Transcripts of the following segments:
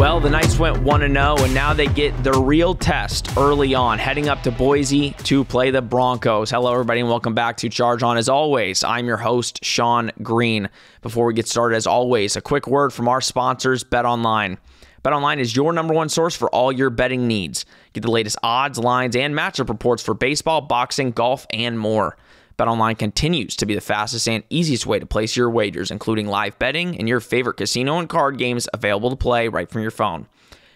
Well, the Knights went 1-0, and now they get the real test early on, heading up to Boise to play the Broncos. Hello, everybody, and welcome back to Charge On. As always, I'm your host, Sean Green. Before we get started, as always, a quick word from our sponsors, BetOnline. BetOnline is your number one source for all your betting needs. Get the latest odds, lines, and matchup reports for baseball, boxing, golf, and more. BetOnline continues to be the fastest and easiest way to place your wagers, including live betting and your favorite casino and card games available to play right from your phone.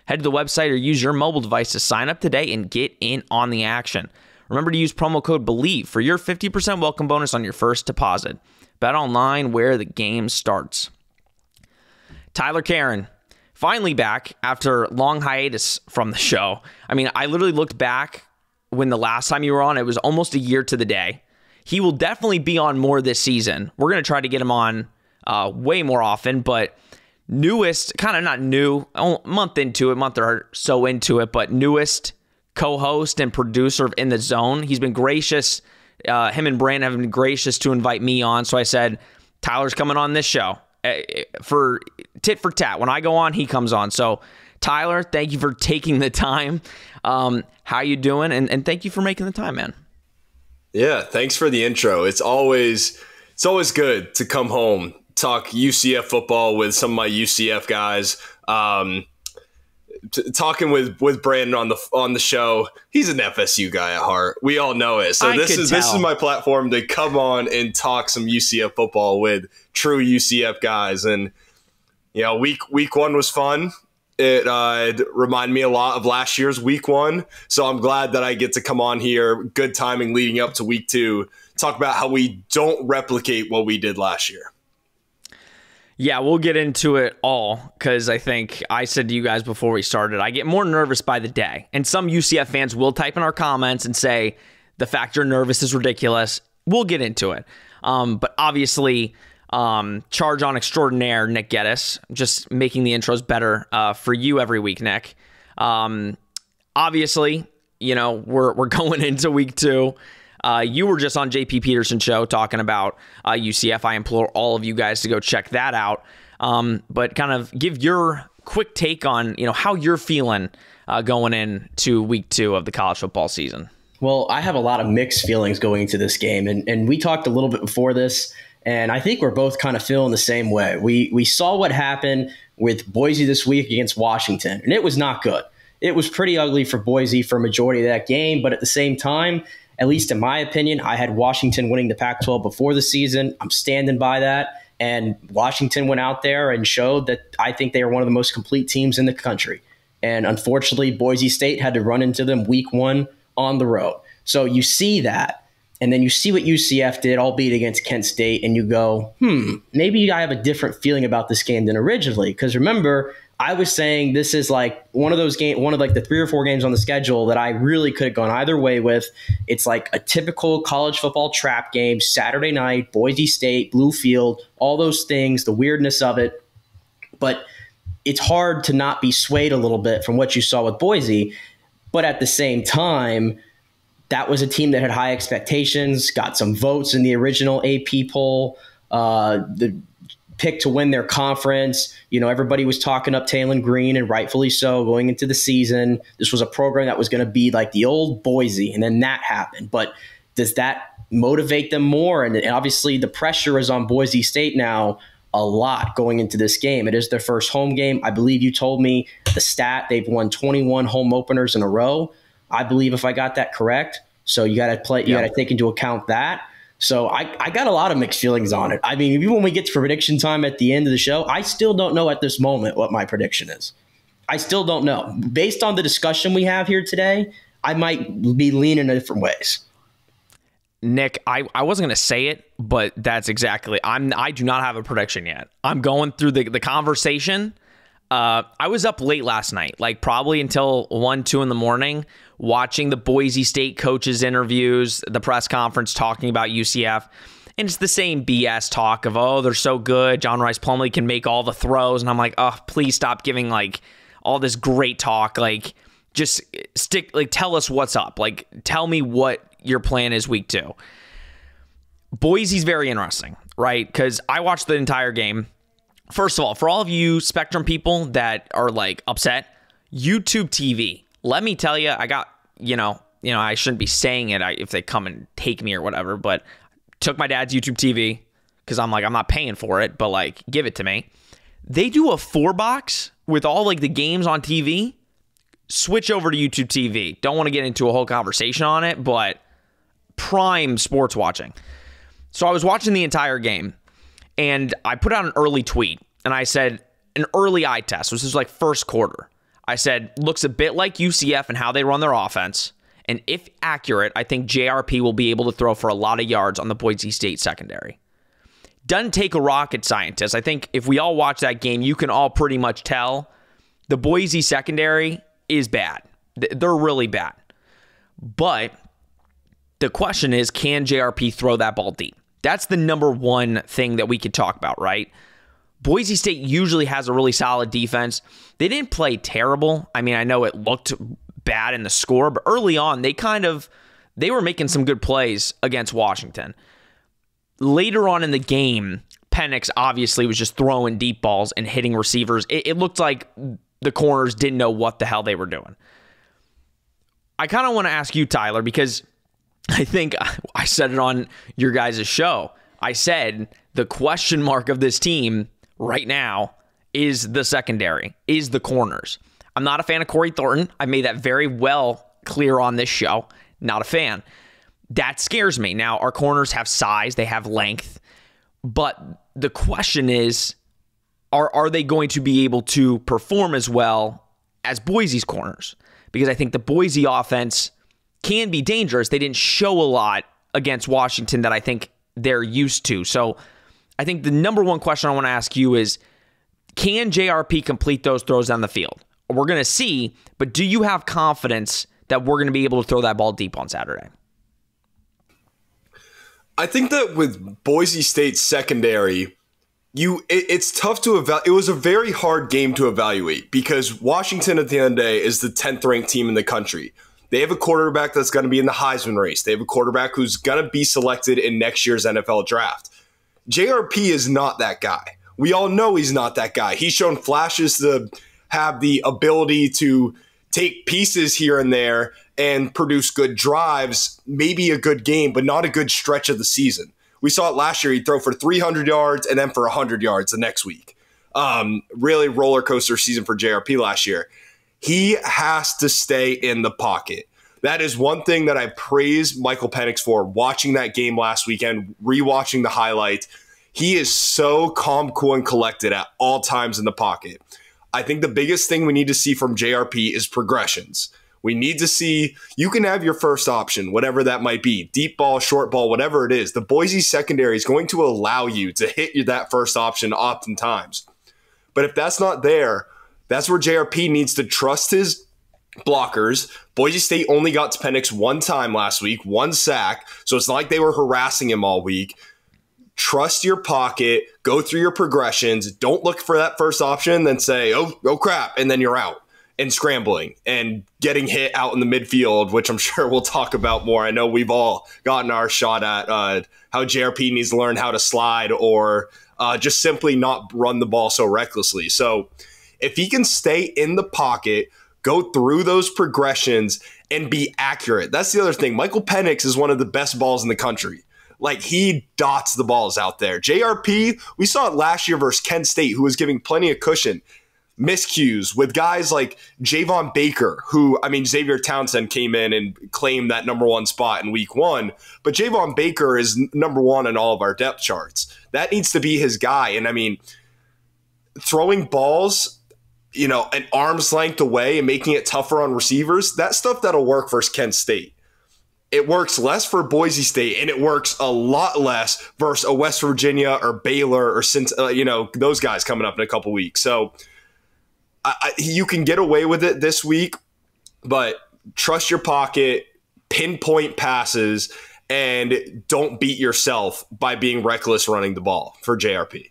Head to the website or use your mobile device to sign up today and get in on the action. Remember to use promo code BELIEVE for your 50% welcome bonus on your first deposit. BetOnline, where the game starts. Tyler Karen, finally back after long hiatus from the show. I mean, I literally looked back when the last time you were on, it was almost a year to the day. He will definitely be on more this season. We're going to try to get him on way more often, but newest, kind of not new, a month or so into it, but newest co-host and producer of In the Zone. He's been gracious. Him and Brandon have been gracious to invite me on. So I said, Tyler's coming on this show for tit for tat. When I go on, he comes on. So Tyler, thank you for taking the time. How you doing? And thank you for making the time, man. Yeah, thanks for the intro. It's always good to come home, talk UCF football with some of my UCF guys. Talking with Brandon on the show, he's an FSU guy at heart. We all know it. So this is my platform to come on and talk some UCF football with true UCF guys. And you know, week one was fun. It reminded me a lot of last year's week one. So I'm glad that I get to come on here. Good timing leading up to week two. Talk about how we don't replicate what we did last year. Yeah, we'll get into it all because I think I said to you guys before we started, I get more nervous by the day. And some UCF fans will type in our comments and say, the fact you're nervous is ridiculous. We'll get into it. But obviously, Charge On extraordinaire, Nick Geddes, just making the intros better for you every week, Nick. Obviously, you know, we're going into week two. You were just on JP Peterson's show talking about UCF. I implore all of you guys to go check that out. But kind of give your quick take on, you know, how you're feeling going into week two of the college football season. Well, I have a lot of mixed feelings going into this game, and we talked a little bit before this. And I think we're both kind of feeling the same way. We saw what happened with Boise this week against Washington, and it was not good. It was pretty ugly for Boise for a majority of that game, but at the same time, at least in my opinion, I had Washington winning the Pac-12 before the season. I'm standing by that, and Washington went out there and showed that I think they are one of the most complete teams in the country. And unfortunately, Boise State had to run into them week one on the road. So you see that. And then you see what UCF did, albeit against Kent State, and you go, maybe I have a different feeling about this game than originally. Because remember, I was saying this is like one of those games, one of like the 3 or 4 games on the schedule that I really could have gone either way with. It's like a typical college football trap game, Saturday night, Boise State, Blue Field, all those things, the weirdness of it. But it's hard to not be swayed a little bit from what you saw with Boise. But at the same time, that was a team that had high expectations, got some votes in the original AP poll, the pick to win their conference. You know, everybody was talking up Talon Green, and rightfully so, going into the season. This was a program that was going to be like the old Boise, and then that happened. But does that motivate them more? And obviously the pressure is on Boise State now a lot going into this game. It is their first home game. I believe you told me the stat, they've won 21 home openers in a row. I believe if I got that correct. So you got to play. You got to take into account that. So I got a lot of mixed feelings on it. I mean, even when we get to prediction time at the end of the show, I still don't know at this moment what my prediction is. I still don't know. Based on the discussion we have here today, I might be leaning in different ways. Nick, I wasn't going to say it, but that's exactly. I do not have a prediction yet. I'm going through the conversation. I was up late last night, like probably until 1, 2 in the morning, watching the Boise State coaches' interviews, the press conference talking about UCF. And it's the same BS talk of, oh, they're so good. John Rice Plumlee can make all the throws. And I'm like, oh, please stop giving like all this great talk. Like, just tell us what's up. Like, tell me what your plan is week 2. Boise's very interesting, right? Because I watched the entire game. first of all, for all of you Spectrum people that are like upset, YouTube TV, let me tell you, I got, I shouldn't be saying it if they come and take me or whatever, but took my dad's YouTube TV because I'm not paying for it, but like, give it to me. They do a 4-box with all like the games on TV. Switch over to YouTube TV. Don't want to get into a whole conversation on it, but prime sports watching. So I was watching the entire game, and I put out an early tweet, and I said, an early eye test. This is like first quarter. I said, looks a bit like UCF and how they run their offense. And if accurate, I think JRP will be able to throw for a lot of yards on the Boise State secondary. Doesn't take a rocket scientist. I think if we all watch that game, you can all pretty much tell the Boise secondary is bad. They're really bad. But the question is, can JRP throw that ball deep? That's the number one thing that we could talk about, right? Boise State usually has a really solid defense. They didn't play terrible. I mean, I know it looked bad in the score, but early on, they were making some good plays against Washington. Later on in the game, Penix obviously was just throwing deep balls and hitting receivers. It looked like the corners didn't know what the hell they were doing. I kind of want to ask you, Tyler, because I think I said it on your guys' show. I said the question mark of this team right now is the secondary, is the corners. I'm not a fan of Corey Thornton. I made that very well clear on this show. Not a fan. That scares me. Now, our corners have size, they have length, but the question is, are they going to be able to perform as well as Boise's corners? Because I think the Boise offense can be dangerous. They didn't show a lot against Washington that I think they're used to. So I think the number one question I want to ask you is, can JRP complete those throws down the field? We're going to see, but do you have confidence that we're going to be able to throw that ball deep on Saturday? I think that with Boise State's secondary, it's tough to evaluate. It was a very hard game to evaluate because Washington at the end of the day is the 10th ranked team in the country. They have a quarterback that's going to be in the Heisman race. They have a quarterback who's going to be selected in next year's NFL draft. JRP is not that guy. We all know he's not that guy. He's shown flashes to have the ability to take pieces here and there and produce good drives, maybe a good game, but not a good stretch of the season. We saw it last year. He'd throw for 300 yards and then for 100 yards the next week. Really roller coaster season for JRP last year. He has to stay in the pocket. That is one thing that I praise Michael Penix for watching that game last weekend, rewatching the highlight. He is so calm, cool, and collected at all times in the pocket. I think the biggest thing we need to see from JRP is progressions. We need to see, you can have your first option, whatever that might be, deep ball, short ball, whatever it is. The Boise secondary is going to allow you to hit that first option oftentimes. But if that's not there, that's where JRP needs to trust his blockers. Boise State only got to Penix one time last week, 1 sack, so it's not like they were harassing him all week. Trust your pocket, go through your progressions, don't look for that first option, then say, oh crap, and then you're out and scrambling and getting hit out in the midfield, which I'm sure we'll talk about more. I know we've all gotten our shot at how JRP needs to learn how to slide or just simply not run the ball so recklessly. So if he can stay in the pocket, go through those progressions, and be accurate. That's the other thing. Michael Penix is one of the best balls in the country. Like, he dots the balls out there. JRP, we saw it last year versus Kent State, who was giving plenty of cushion. Miscues with guys like Javon Baker, who, I mean, Xavier Townsend came in and claimed that number 1 spot in week 1, but Javon Baker is number 1 in all of our depth charts. That needs to be his guy. And I mean, throwing balls, an arm's length away and making it tougher on receivers, that stuff that'll work versus Kent State. It works less for Boise State, and it works a lot less versus a West Virginia or Baylor or those guys coming up in a couple weeks. So you can get away with it this week, but trust your pocket, pinpoint passes, and don't beat yourself by being reckless running the ball for JRP.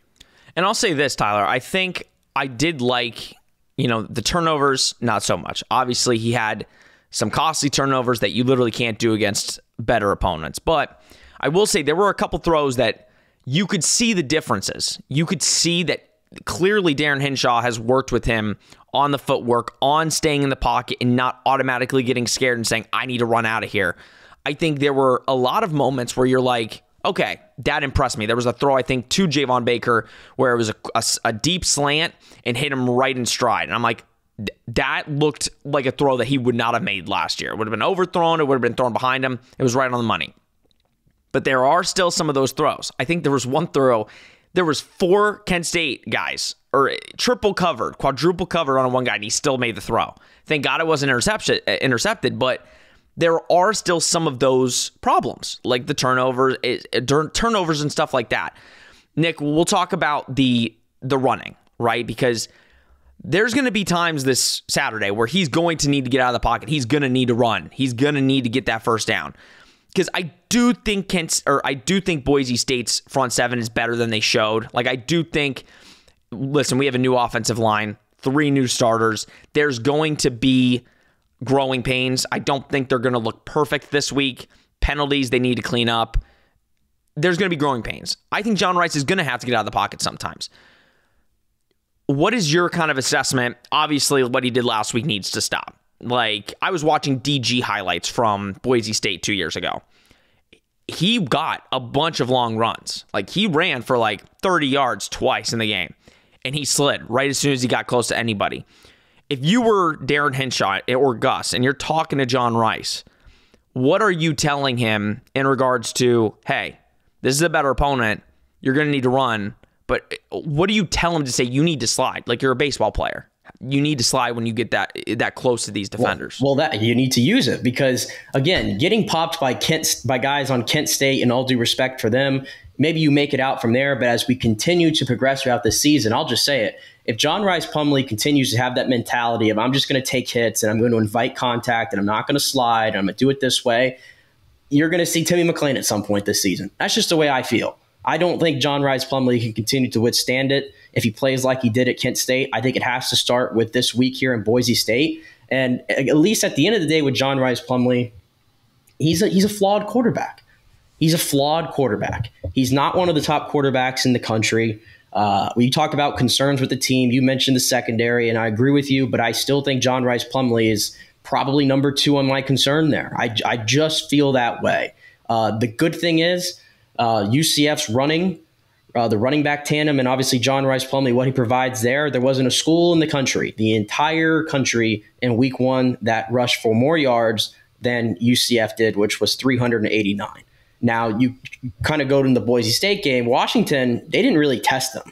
And I'll say this, Tyler. I think I did like, the turnovers, not so much. Obviously, he had some costly turnovers that you literally can't do against better opponents. But I will say there were a couple throws that you could see the differences. You could see that clearly Darren Hinshaw has worked with him on the footwork, on staying in the pocket and not automatically getting scared and saying, I need to run out of here. I think there were a lot of moments where you're like, okay, that impressed me. There was a throw, I think, to Javon Baker where it was a deep slant and hit him right in stride. And I'm like, that looked like a throw that he would not have made last year. It would have been overthrown. It would have been thrown behind him. It was right on the money. But there are still some of those throws. I think there was one throw. There was 4 Kent State guys, or triple covered, quadruple covered on one guy, and he still made the throw. Thank God it wasn't intercepted, but there are still some of those problems, like the turnovers and stuff like that. Nick, we'll talk about the running, right? Because there's going to be times this Saturday where he's going to need to get out of the pocket. He's going to need to run. He's going to need to get that first down. Because I do think Boise State's front seven is better than they showed. Like, I do think, listen, we have a new offensive line, 3 new starters. There's going to be growing pains. I don't think they're going to look perfect this week. Penalties they need to clean up. There's going to be growing pains. I think John Rice is going to have to get out of the pocket sometimes. What is your kind of assessment? Obviously, what he did last week needs to stop. Like, I was watching DG highlights from Boise State 2 years ago. He got a bunch of long runs. Like, he ran for like 30 yards twice in the game, and he slid right as soon as he got close to anybody. If you were Darren Hinshaw or Gus and you're talking to John Rice, what are you telling him in regards to, hey, this is a better opponent, you're going to need to run, but what do you tell him to say? You need to slide, like you're a baseball player. You need to slide when you get that close to these defenders. Well, that you need to use it because, again, getting popped by guys on Kent State, and all due respect for them, maybe you make it out from there. But as we continue to progress throughout the season, I'll just say it. If John Rice Plumlee continues to have that mentality of I'm just going to take hits and I'm going to invite contact and I'm not going to slide and I'm going to do it this way, you're going to see Timmy McClain at some point this season. That's just the way I feel. I don't think John Rice Plumlee can continue to withstand it if he plays like he did at Kent State. I think it has to start with this week here in Boise State. And at least at the end of the day with John Rice Plumlee, he's a flawed quarterback. He's a flawed quarterback. He's not one of the top quarterbacks in the country. We talk about concerns with the team. You mentioned the secondary, and I agree with you, but I still think John Rice Plumlee is probably number 2 on my concern there. I just feel that way. The good thing is UCF's running, the running back tandem, and obviously John Rice Plumlee, what he provides there. There wasn't a school in the country, the entire country in week 1 that rushed for more yards than UCF did, which was 389. Now, you kind of go to the Boise State game. Washington, they didn't really test them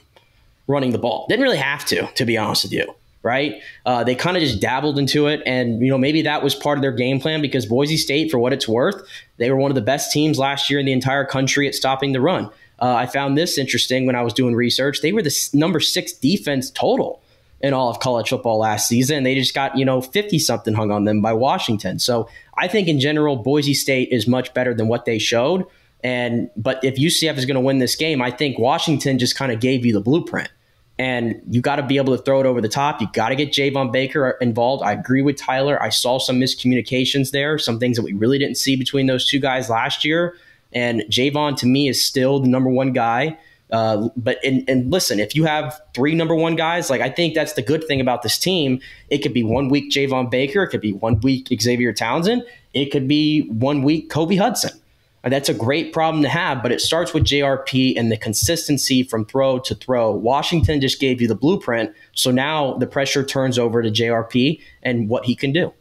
running the ball. Didn't really have to be honest with you, right? They kind of just dabbled into it, and maybe that was part of their game plan because Boise State, for what it's worth, they were one of the best teams last year in the entire country at stopping the run. I found this interesting when I was doing research. They were the number 6 defense total in all of college football last season. They just got 50-something hung on them by Washington. So I think in general, Boise State is much better than what they showed. But if UCF is going to win this game, I think Washington just kind of gave you the blueprint. And you got to be able to throw it over the top. You got to get Javon Baker involved. I agree with Tyler. I saw some miscommunications there, some things that we really didn't see between those 2 guys last year. And Javon, to me, is still the number 1 guy. But listen, if you have 3 number 1 guys, like I think that's the good thing about this team. It could be 1 week Javon Baker. It could be 1 week Xavier Townsend. It could be 1 week Kobe Hudson. And that's a great problem to have, but it starts with JRP and the consistency from throw to throw. Washington just gave you the blueprint. So now the pressure turns over to JRP and what he can do.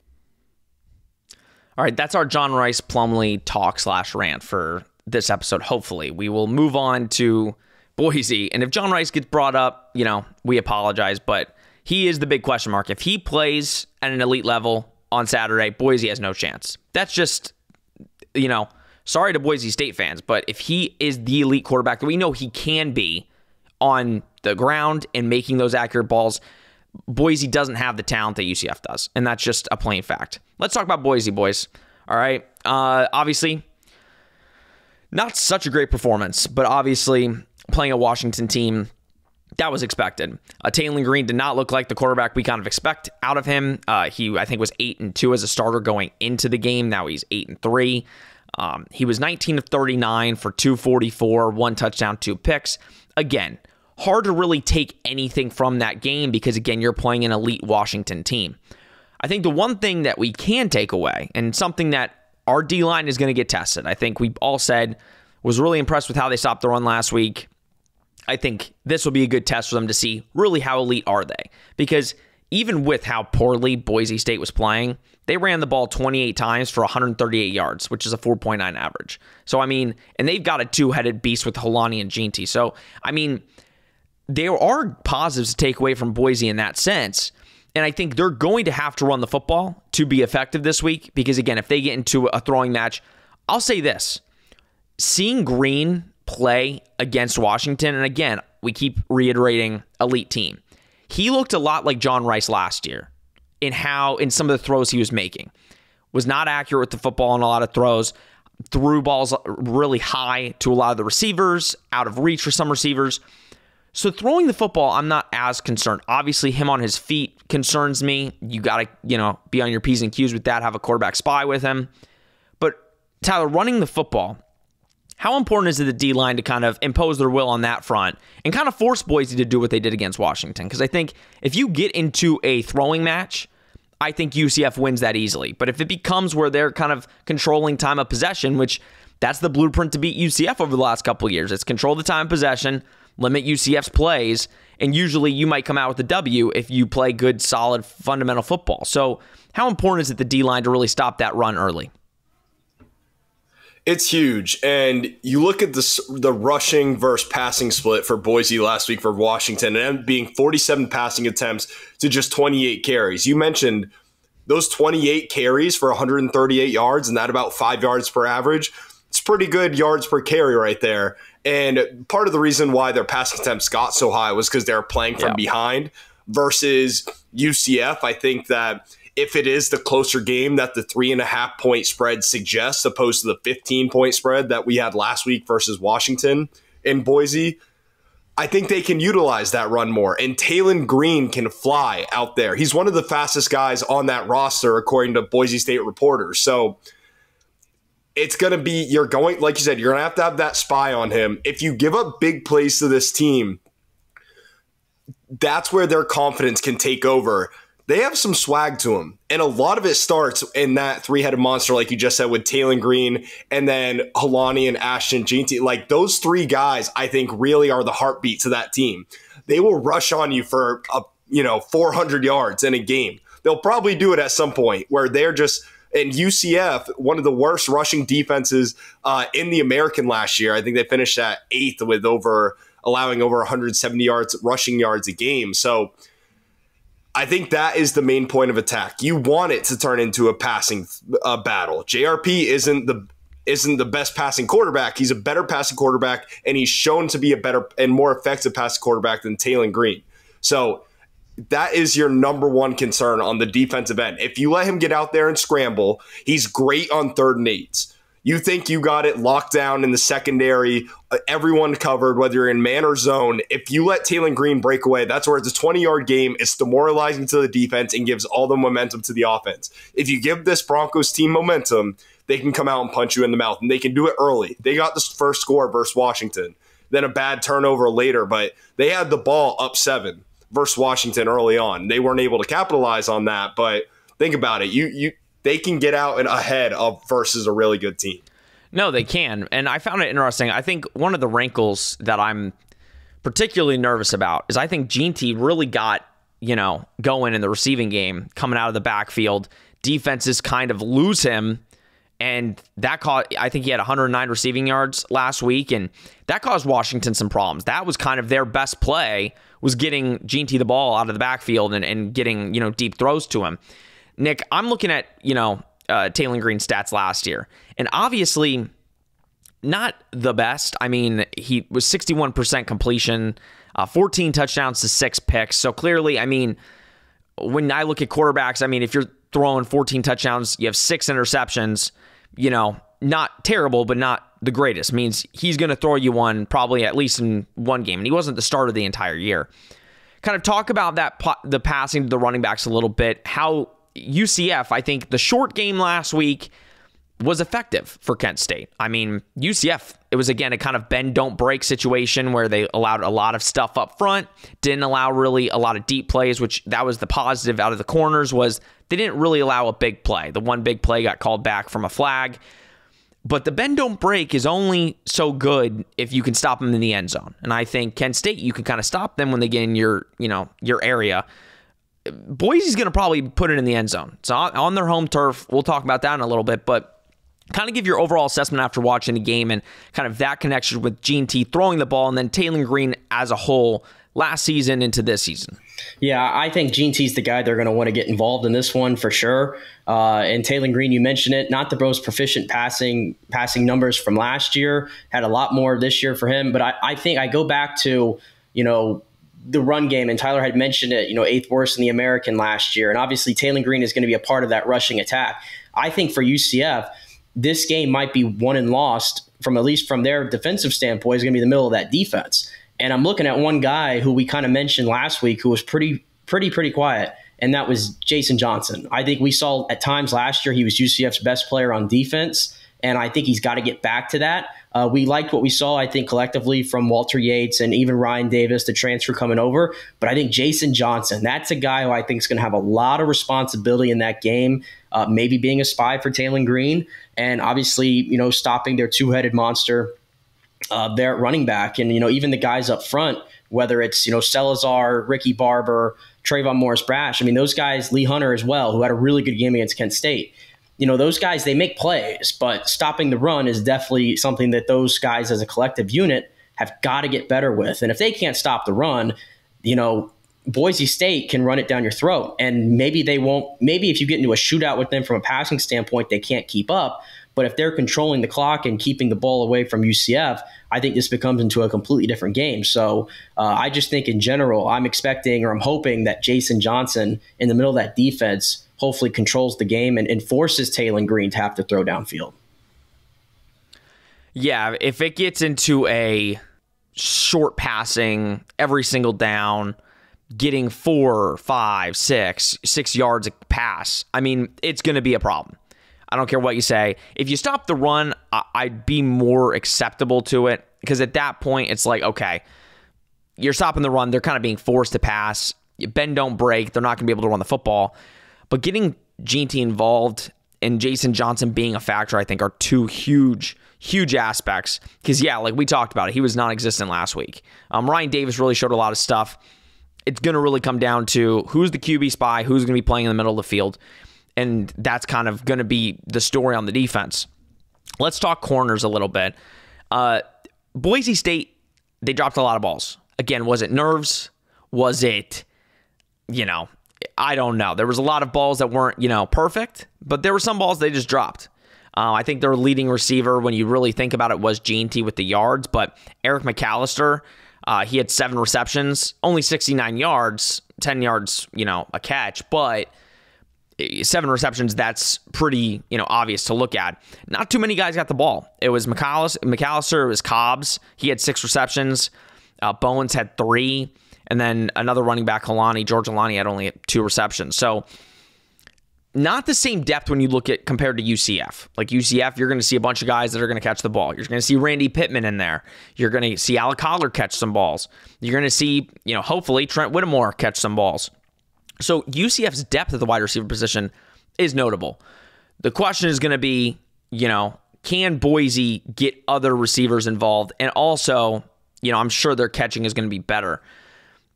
All right, that's our John Rice Plumlee talk/rant for this episode. Hopefully, we will move on to Boise. And if John Rice gets brought up, we apologize, but he is the big question mark. If he plays at an elite level on Saturday, Boise has no chance. That's just, sorry to Boise State fans, but if he is the elite quarterback that we know he can be on the ground and making those accurate balls, Boise doesn't have the talent that UCF does, and that's just a plain fact. Let's talk about Boise, boys. All right. Obviously, not such a great performance, but obviously playing a Washington team, that was expected. Taylor Green did not look like the quarterback we kind of expect out of him. He, I think, was 8-2 as a starter going into the game. Now he's 8-3. He was 19 of 39 for 244, 1 touchdown, 2 picks. Again, hard to really take anything from that game because, again, you're playing an elite Washington team. I think the one thing that we can take away, and something that our D-line is going to get tested, I think we all said was really impressed with how they stopped the run last week. I think this will be a good test for them to see really how elite are they. Because even with how poorly Boise State was playing, they ran the ball 28 times for 138 yards, which is a 4.9 average. So, I mean, and they've got a two-headed beast with Holani and Ginty. So, I mean, there are positives to take away from Boise in that sense. And I think they're going to have to run the football to be effective this week. Because, again, if they get into a throwing match, I'll say this. Seeing Green play against Washington, and again, we keep reiterating elite team. He looked a lot like John Rice last year in some of the throws he was making. Was not accurate with the football in a lot of throws. Threw balls really high to a lot of the receivers, out of reach for some receivers. So throwing the football, I'm not as concerned. Obviously, him on his feet concerns me. You got to, be on your P's and Q's with that, have a quarterback spy with him. But Tyler, running the football, how important is it the D-line to kind of impose their will on that front and kind of force Boise to do what they did against Washington? Because I think if you get into a throwing match, I think UCF wins that easily. But if it becomes where they're kind of controlling time of possession, which that's the blueprint to beat UCF over the last couple of years. It's control the time of possession, limit UCF's plays, and usually you might come out with a W if you play good, solid, fundamental football. So how important is it the D-line to really stop that run early? It's huge. And you look at the rushing versus passing split for Boise last week for Washington, and it ended up being 47 passing attempts to just 28 carries. You mentioned those 28 carries for 138 yards and that about 5 yards per average. It's pretty good yards per carry right there. And part of the reason why their passing attempts got so high was because they were playing from behind versus UCF. I think that if it is the closer game that the 3.5 point spread suggests, opposed to the 15 point spread that we had last week versus Washington in Boise, I think they can utilize that run more. And Talon Green can fly out there. He's one of the fastest guys on that roster, according to Boise State reporters. So it's going to be, like you said, you're going to have that spy on him. If you give up big plays to this team, that's where their confidence can take over. They have some swag to them, and a lot of it starts in that three-headed monster, like you just said, with Talon Green and then Holani and Ashton Ginty. Like, those three guys, I think, really are the heartbeat to that team. They will rush on you for 400 yards in a game. They'll probably do it at some point where they're just – and UCF, one of the worst rushing defenses in the American last year. I think they finished at 8th with allowing over 170 rushing yards a game. So – I think that is the main point of attack. You want it to turn into a passing battle. JRP isn't the best passing quarterback. He's a better passing quarterback, and he's shown to be a better and more effective passing quarterback than Talon Green. So that is your number one concern on the defensive end. If you let him get out there and scramble, he's great on 3rd and 8s. You think you got it locked down in the secondary, everyone covered, whether you're in man or zone. If you let Talon Green break away, that's where it's a 20-yard game. It's demoralizing to the defense and gives all the momentum to the offense. If you give this Broncos team momentum, they can come out and punch you in the mouth, and they can do it early. They got the first score versus Washington, then a bad turnover later, but they had the ball up 7 versus Washington early on. They weren't able to capitalize on that, but think about it. They can get out and ahead of versus a really good team. No, they can. And I found it interesting. I think one of the wrinkles that I'm particularly nervous about is I think Ginty really got, going in the receiving game, coming out of the backfield. Defenses kind of lose him. And that caused, I think he had 109 receiving yards last week, and that caused Washington some problems. That was kind of their best play, was getting Ginty the ball out of the backfield and getting, deep throws to him. Nick, I'm looking at, Talon Green's stats last year, and obviously not the best. I mean, he was 61% completion, 14 touchdowns to 6 picks. So clearly, I mean, when I look at quarterbacks, I mean, if you're throwing 14 touchdowns, you have 6 interceptions, not terrible, but not the greatest. Means he's going to throw you one probably at least in one game, and he wasn't the starter the entire year. Kind of talk about the passing to the running backs a little bit, how UCF, I think the short game last week, was effective for Kent State. I mean, UCF, it was, again, a kind of bend, don't break situation where they allowed a lot of stuff up front, didn't allow really a lot of deep plays, which that was the positive out of the corners, was they didn't really allow a big play. The one big play got called back from a flag. But the bend, don't break is only so good if you can stop them in the end zone. And I think Kent State, you can kind of stop them when they get in your area. Boise's going to probably put it in the end zone. It's on their home turf. We'll talk about that in a little bit, but kind of give your overall assessment after watching the game and kind of that connection with G&T throwing the ball and then Taylor Green as a whole last season into this season. Yeah, I think G&T's the guy they're going to want to get involved in this one for sure. And Taylor Green, you mentioned it, not the most proficient passing numbers from last year, had a lot more this year for him. But I think I go back to, the run game, and Tyler had mentioned it, 8th worst in the American last year. And obviously Taylor Green is going to be a part of that rushing attack. I think for UCF, this game might be won and lost from, at least from their defensive standpoint, is going to be the middle of that defense. And I'm looking at one guy who we kind of mentioned last week who was pretty quiet, and that was Jason Johnson. I think we saw at times last year he was UCF's best player on defense, and I think he's got to get back to that. We liked what we saw, I think, collectively from Walter Yates and even Ryan Davis, the transfer coming over. But I think Jason Johnson, that's a guy who I think is going to have a lot of responsibility in that game, maybe being a spy for Taylor Green, and obviously, stopping their two-headed monster there at running back. And, even the guys up front, whether it's, Salazar, Ricky Barber, Trayvon Morris-Brash, I mean, those guys, Lee Hunter as well, who had a really good game against Kent State. Those guys, they make plays, but stopping the run is definitely something that those guys as a collective unit have got to get better with. And if they can't stop the run, Boise State can run it down your throat. And maybe they won't, maybe if you get into a shootout with them from a passing standpoint, they can't keep up. But if they're controlling the clock and keeping the ball away from UCF, I think this becomes into a completely different game. So I just think in general, I'm expecting, or I'm hoping that Jason Johnson in the middle of that defense hopefully controls the game and forces Taylor Green to have to throw downfield. Yeah, if it gets into a short passing every single down, getting 4, 5, 6 yards a pass, I mean, it's going to be a problem. I don't care what you say. If you stop the run, I'd be more acceptable to it, because at that point, it's like, okay, you're stopping the run. They're kind of being forced to pass. Bend, don't break. They're not going to be able to run the football. But getting G&T involved and Jason Johnson being a factor, I think, are two huge aspects. Because, yeah, like we talked about it, he was non-existent last week. Ryan Davis really showed a lot of stuff. It's going to really come down to who's the QB spy, who's going to be playing in the middle of the field. And that's kind of going to be the story on the defense. Let's talk corners a little bit. Boise State, they dropped a lot of balls. Again, was it nerves? Was it, I don't know. There was a lot of balls that weren't, perfect, but there were some balls they just dropped. I think their leading receiver, when you really think about it, was G&T with the yards, but Eric McAllister, he had 7 receptions, only 69 yards, 10 yards, a catch, but 7 receptions, that's pretty, obvious to look at. Not too many guys got the ball. It was McAllister, it was Cobbs. He had 6 receptions. Bowens had 3. And then another running back, George Alani, had only 2 receptions. So not the same depth when you look at compared to UCF. Like UCF, you're going to see a bunch of guys that are going to catch the ball. You're going to see Randy Pittman in there. You're going to see Alec Collar catch some balls. You're going to see, hopefully Trent Whittemore catch some balls. So UCF's depth at the wide receiver position is notable. The question is going to be, can Boise get other receivers involved? And also, I'm sure their catching is going to be better.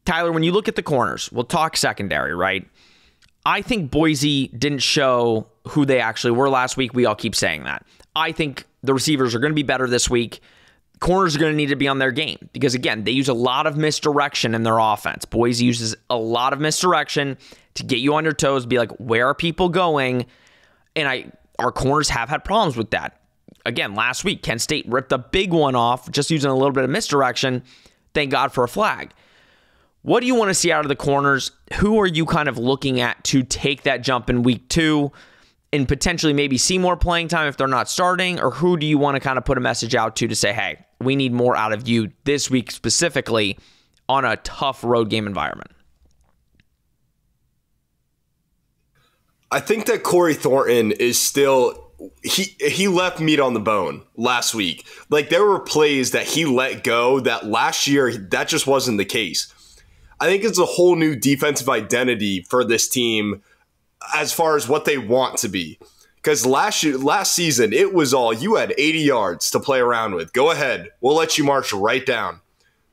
Tyler, when you look at the corners, we'll talk secondary, right? I think Boise didn't show who they actually were last week. We all keep saying that. I think the receivers are going to be better this week. Corners are going to need to be on their game because, again, they use a lot of misdirection in their offense. Boise uses a lot of misdirection to get you on your toes, be like, where are people going? And our corners have had problems with that. Again, last week, Kent State ripped a big one off just using a little bit of misdirection. Thank God for a flag. What do you want to see out of the corners? Who are you kind of looking at to take that jump in week 2 and potentially maybe see more playing time if they're not starting? Or who do you want to kind of put a message out to say, hey, we need more out of you this week specifically on a tough road game environment? I think that Corey Thornton is still he left meat on the bone last week. Like, there were plays that he let go that last year, that just wasn't the case. I think it's a whole new defensive identity for this team as far as what they want to be. Because last season, it was all, you had 80 yards to play around with. Go ahead. We'll let you march right down.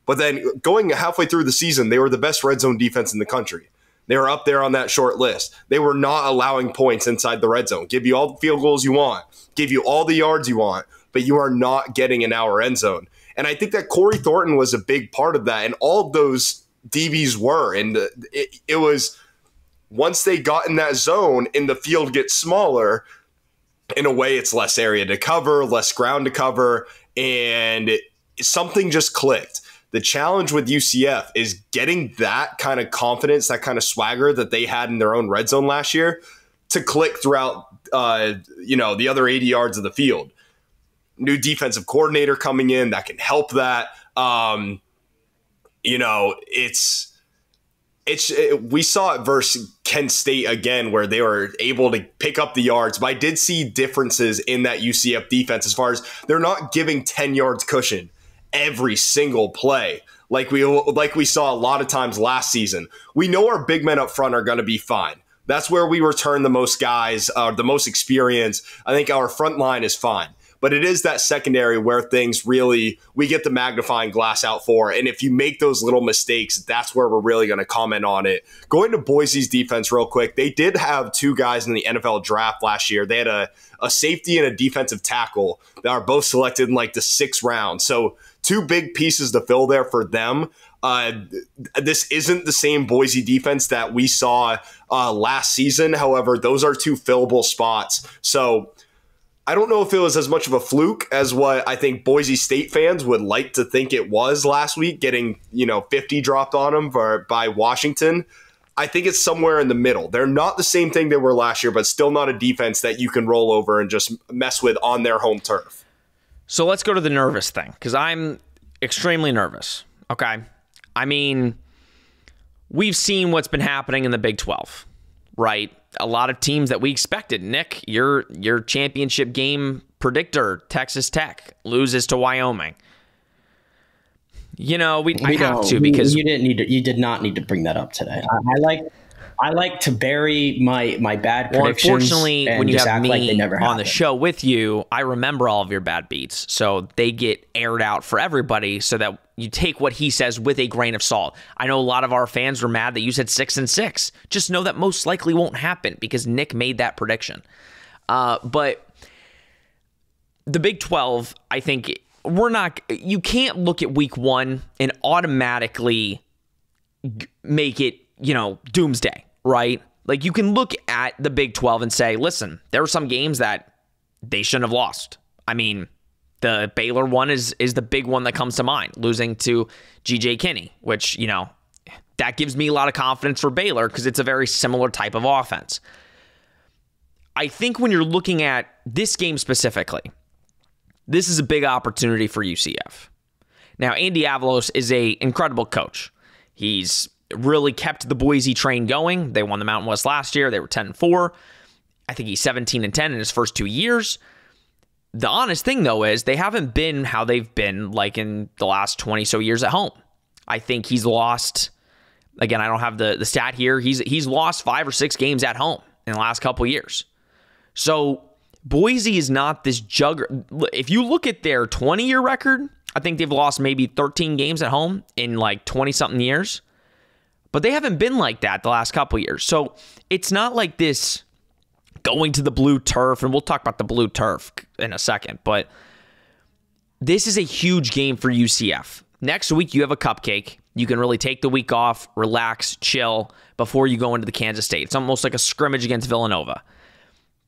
But then going halfway through the season, they were the best red zone defense in the country. They were up there on that short list. They were not allowing points inside the red zone. Give you all the field goals you want. Give you all the yards you want. But you are not getting in our end zone. And I think that Corey Thornton was a big part of that. And all of those DBs were. And it was, once they got in that zone and the field gets smaller, in a way it's less area to cover, less ground to cover. And something just clicked. The challenge with UCF is getting that kind of confidence, that kind of swagger that they had in their own red zone last year to click throughout, the other 80 yards of the field. New defensive coordinator coming in that can help that. We saw it versus Kent State again, where they were able to pick up the yards. But I did see differences in that UCF defense as far as they're not giving 10 yards cushion every single play like we saw a lot of times last season. We know our big men up front are going to be fine. That's where we return the most guys, the most experience. I think our front line is fine. But it is that secondary where things really, we get the magnifying glass out for. And if you make those little mistakes, that's where we're really going to comment on it. Going to Boise's defense real quick, they did have two guys in the NFL draft last year. They had a safety and a defensive tackle that are both selected in like the 6th round. So two big pieces to fill there for them. This isn't the same Boise defense that we saw last season. However, those are two fillable spots. So I don't know if it was as much of a fluke as what I think Boise State fans would like to think it was last week, getting 50 dropped on them by Washington. I think it's somewhere in the middle. They're not the same thing they were last year, but still not a defense that you can roll over and just mess with on their home turf. So let's go to the nervous thing, because I'm extremely nervous. Okay. I mean, we've seen what's been happening in the Big 12, right? A lot of teams that we expected. Nick, your championship game predictor, Texas Tech, loses to Wyoming. I have to, because you did not need to bring that up today. I like to bury my bad predictions. Well, unfortunately, when you have me on the happened. show with you, I remember all of your bad beats, so they get aired out for everybody, so that you take what he says with a grain of salt. I know a lot of our fans were mad that you said 6-6. Just know that most likely won't happen because Nick made that prediction. But the Big 12, I think you can't look at week 1 and automatically make it, doomsday, right? Like, you can look at the Big 12 and say, listen, there were some games that they shouldn't have lost. I mean, the Baylor one is the big one that comes to mind, losing to G.J. Kinney, which, that gives me a lot of confidence for Baylor because it's a very similar type of offense. I think when you're looking at this game specifically, this is a big opportunity for UCF. Now, Andy Avalos is an incredible coach. He's really kept the Boise train going. They won the Mountain West last year. They were 10-4. I think he's 17-10 in his first 2 years. The honest thing, though, is they haven't been how they've been like in the last 20 so years at home. I think he's lost, again, I don't have the stat here. He's lost 5 or 6 games at home in the last couple years. So Boise is not this juggernaut. If you look at their 20-year record, I think they've lost maybe 13 games at home in like 20-something years. But they haven't been like that the last couple years. So it's not like this going to the blue turf, and we'll talk about the blue turf in a second, but this is a huge game for UCF. Next week, you have a cupcake. You can really take the week off, relax, chill before you go into the Kansas State. It's almost like a scrimmage against Villanova.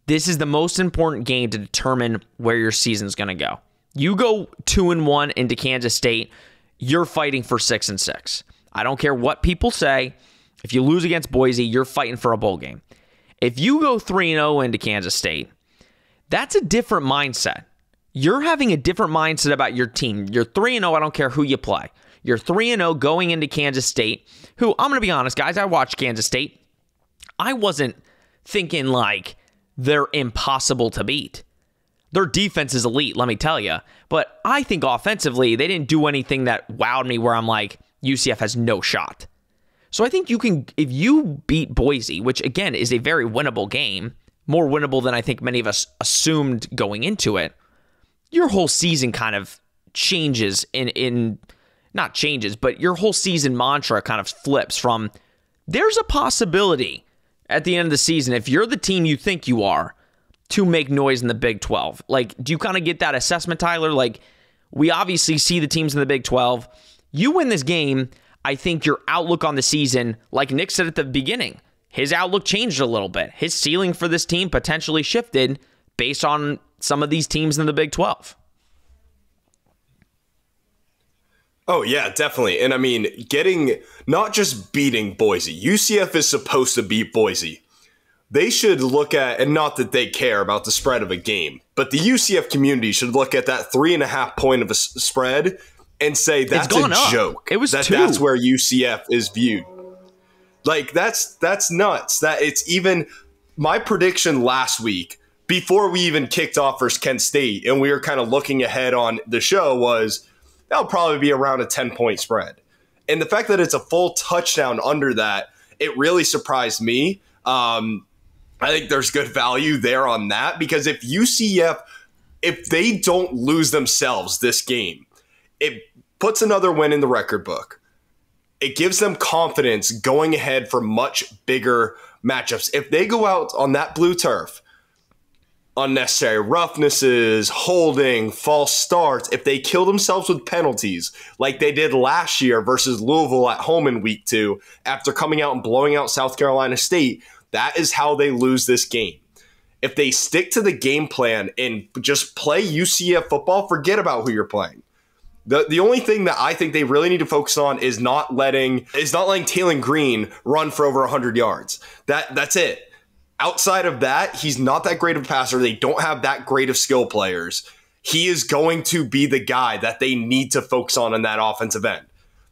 This is the most important game to determine where your season's going to go. You go 2-1 into Kansas State, you're fighting for 6-6. I don't care what people say. If you lose against Boise, you're fighting for a bowl game. If you go 3-0 into Kansas State, that's a different mindset. You're having a different mindset about your team. You're 3-0, I don't care who you play. You're 3-0 going into Kansas State, who, I'm going to be honest, guys, I watched Kansas State. I wasn't thinking like they're impossible to beat. Their defense is elite, let me tell you. But I think offensively, they didn't do anything that wowed me where I'm like, UCF has no shot. So I think you can, if you beat Boise, which again is a very winnable game, more winnable than I think many of us assumed going into it, your whole season kind of changes not changes, but your whole season mantra kind of flips from there's a possibility at the end of the season, if you're the team you think you are, to make noise in the Big 12. Like, do you kind of get that assessment, Tyler? Like, we obviously see the teams in the Big 12. You win this game, I think your outlook on the season, like Nick said at the beginning, his outlook changed a little bit. His ceiling for this team potentially shifted based on some of these teams in the Big 12. Oh, yeah, definitely. And I mean, not just beating Boise. UCF is supposed to beat Boise. They should look at, and not that they care about the spread of a game, but the UCF community should look at that 3.5 point of a spread and say that's a joke. It was 2. That's where UCF is viewed. Like, that's nuts. That it's even my prediction last week before we even kicked off versus Kent State, and we were kind of looking ahead on the show, was that'll probably be around a 10-point spread. And the fact that it's a full touchdown under that, it really surprised me. I think there's good value there on that, because if UCF, if they don't lose themselves this game, it puts another win in the record book. It gives them confidence going ahead for much bigger matchups. If they go out on that blue turf, unnecessary roughnesses, holding, false starts, if they kill themselves with penalties like they did last year versus Louisville at home in week 2 after coming out and blowing out South Carolina State, that is how they lose this game. If they stick to the game plan and just play UCF football, forget about who you're playing. The only thing that I think they really need to focus on is not letting Taylor Green run for over 100 yards. That's it. Outside of that, he's not that great of a passer. They don't have that great of skill players. He is going to be the guy that they need to focus on in that offensive end.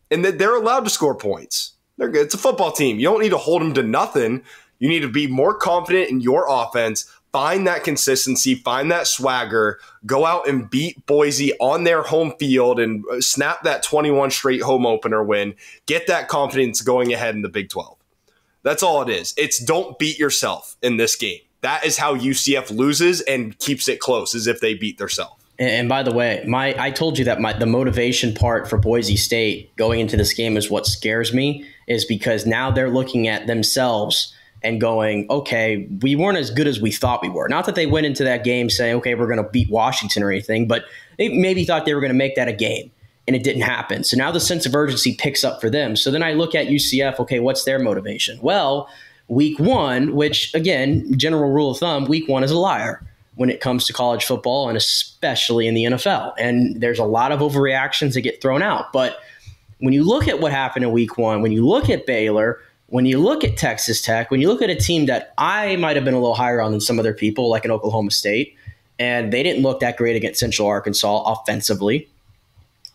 And that they're allowed to score points. It's a football team. You don't need to hold them to nothing. You need to be more confident in your offense, find that consistency, find that swagger, go out and beat Boise on their home field and snap that 21 straight home opener win, get that confidence going ahead in the Big 12. That's all it is. It's don't beat yourself in this game. That is how UCF loses and keeps it close, as if they beat themselves. And by the way, I told you that the motivation part for Boise State going into this game is what scares me, is because now they're looking at themselves and going, okay, we weren't as good as we thought we were. Not that they went into that game saying, okay, we're going to beat Washington or anything, but they maybe thought they were going to make that a game, and it didn't happen. So now the sense of urgency picks up for them. So then I look at UCF, okay, what's their motivation? Well, week 1, which, again, general rule of thumb, week 1 is a liar when it comes to college football, and especially in the NFL. And there's a lot of overreactions that get thrown out. But when you look at what happened in week 1, when you look at Baylor, when you look at Texas Tech, when you look at a team that I might have been a little higher on than some other people, like in Oklahoma State, and they didn't look that great against Central Arkansas offensively,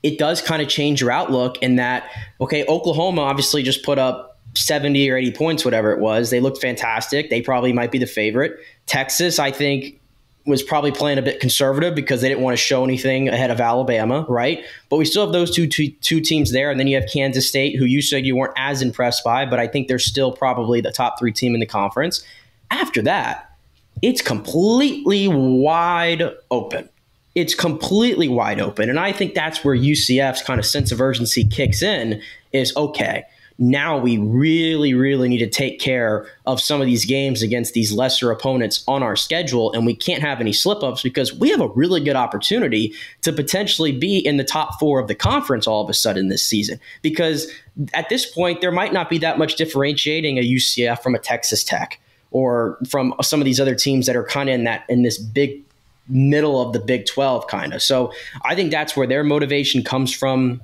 it does kind of change your outlook in that, okay, Oklahoma obviously just put up 70 or 80 points, whatever it was. They looked fantastic. They probably might be the favorite. Texas, I think, was probably playing a bit conservative because they didn't want to show anything ahead of Alabama, right? But we still have those two teams there, and then you have Kansas State, who you said you weren't as impressed by, but I think they're still probably the top 3 team in the conference. After that, it's completely wide open. It's completely wide open, and I think that's where UCF's kind of sense of urgency kicks in, is, okay, now we really, really need to take care of some of these games against these lesser opponents on our schedule, and we can't have any slip-ups because we have a really good opportunity to potentially be in the top 4 of the conference all of a sudden this season. Because at this point, there might not be that much differentiating a UCF from a Texas Tech or from some of these other teams that are kind of in this big middle of the Big 12 kind of. So I think that's where their motivation comes from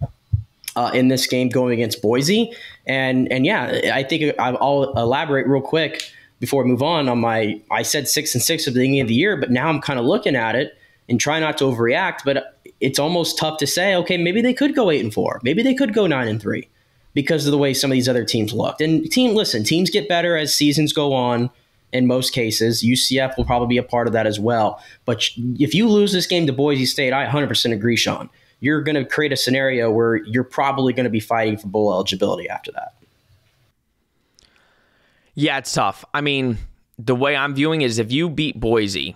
in this game going against Boise. And yeah, I think I'll elaborate real quick before we move on I said 6-6 at the beginning of the year, but now I'm kind of looking at it and try not to overreact, but it's almost tough to say, okay, maybe they could go 8-4. Maybe they could go 9-3 because of the way some of these other teams looked. And teams get better as seasons go on. in most cases. UCF will probably be a part of that as well. But if you lose this game to Boise State, I 100% agree, Sean. You're going to create a scenario where you're probably going to be fighting for bowl eligibility after that. Yeah, it's tough. I mean, the way I'm viewing it is if you beat Boise,